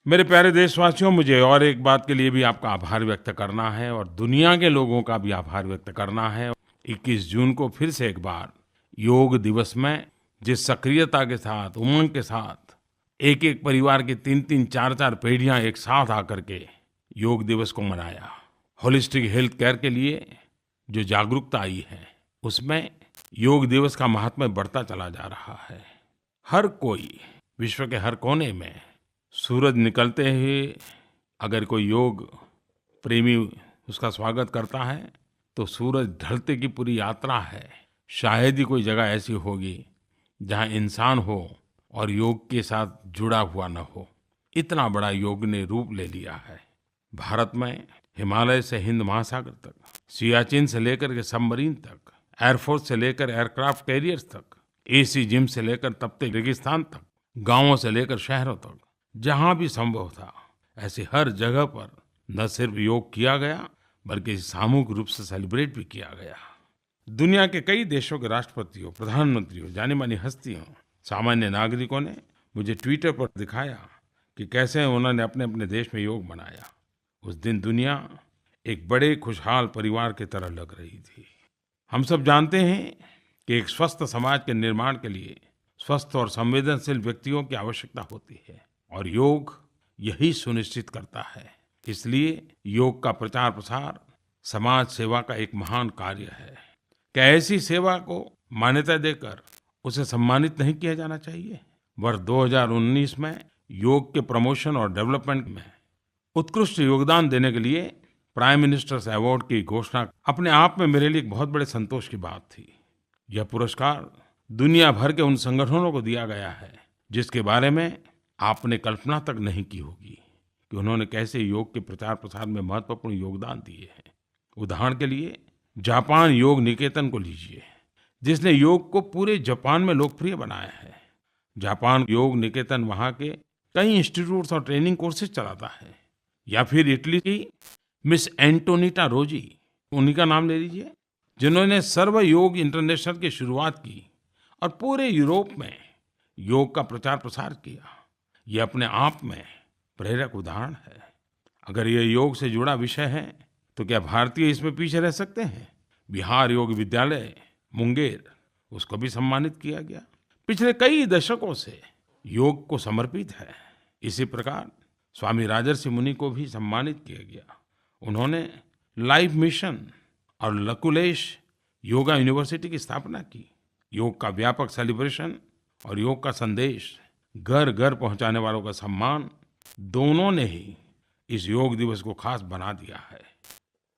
मेरे प्यारे देशवासियों, मुझे और एक बात के लिए भी आपका आभार व्यक्त करना है और दुनिया के लोगों का भी आभार व्यक्त करना है। 21 जून को फिर से एक बार योग दिवस में जिस सक्रियता के साथ, उमंग के साथ एक-एक परिवार की 3-3, 4-4 पीढ़ियां एक साथ आकर के योग दिवस को मनाया। होलिस्टिक हेल्थ केयर के लिए जो जागरूकता आई है, उसमें योग दिवस का महात्म्य बढ़ता चला जा रहा है। हर कोई विश्व के हर कोने में सूरज निकलते ही अगर कोई योग प्रेमी उसका स्वागत करता है, तो सूरज ढलते की पूरी यात्रा है। शायद ही कोई जगह ऐसी होगी जहाँ इंसान हो और योग के साथ जुड़ा हुआ न हो। इतना बड़ा योग ने रूप ले लिया है। भारत में हिमालय से हिंद महासागर तक, सियाचिन से लेकर के सबमरीन तक, एयरफोर्स से लेकर एयरक्राफ्ट कैरियर्स तक, एसी जिम से लेकर तपते रेगिस्तान तक, गांवों से लेकर शहरों तक, जहां भी संभव था ऐसी हर जगह पर न सिर्फ योग किया गया बल्कि सामूहिक रूप से सेलिब्रेट भी किया गया। दुनिया के कई देशों के राष्ट्रपतियों, प्रधानमंत्रियों, जानी मानी हस्तियों, सामान्य नागरिकों ने मुझे ट्विटर पर दिखाया कि कैसे उन्होंने अपने अपने देश में योग मनाया। उस दिन दुनिया एक बड़े खुशहाल परिवार की तरह लग रही थी। हम सब जानते हैं कि एक स्वस्थ समाज के निर्माण के लिए स्वस्थ और संवेदनशील व्यक्तियों की आवश्यकता होती है और योग यही सुनिश्चित करता है। इसलिए योग का प्रचार प्रसार समाज सेवा का एक महान कार्य है। क्या ऐसी सेवा को मान्यता देकर उसे सम्मानित नहीं किया जाना चाहिए? वर्ष 2019 में योग के प्रमोशन और डेवलपमेंट में उत्कृष्ट योगदान देने के लिए प्राइम मिनिस्टर्स अवार्ड की घोषणा अपने आप में मेरे लिए एक बहुत बड़े संतोष की बात थी। यह पुरस्कार दुनिया भर के उन संगठनों को दिया गया है जिसके बारे में आपने कल्पना तक नहीं की होगी कि उन्होंने कैसे योग के प्रचार प्रसार में महत्वपूर्ण योगदान दिए हैं। उदाहरण के लिए जापान योग निकेतन को लीजिए, जिसने योग को पूरे जापान में लोकप्रिय बनाया है। जापान योग निकेतन वहाँ के कई इंस्टीट्यूट्स और ट्रेनिंग कोर्सेज चलाता है। या फिर इटली की मिस एंटोनिटा रोजी, उन्हीं का नाम ले लीजिए, जिन्होंने सर्व योग इंटरनेशनल की शुरुआत की और पूरे यूरोप में योग का प्रचार प्रसार किया। ये अपने आप में प्रेरक उदाहरण है। अगर ये योग से जुड़ा विषय है तो क्या भारतीय इसमें पीछे रह सकते हैं? बिहार योग विद्यालय मुंगेर, उसको भी सम्मानित किया गया। पिछले कई दशकों से योग को समर्पित है। इसी प्रकार स्वामी राजर्षि मुनि को भी सम्मानित किया गया। उन्होंने लाइफ मिशन और लकुलेश योगा यूनिवर्सिटी की स्थापना की। योग का व्यापक सेलिब्रेशन और योग का संदेश घर घर पहुंचाने वालों का सम्मान, दोनों ने ही इस योग दिवस को खास बना दिया है।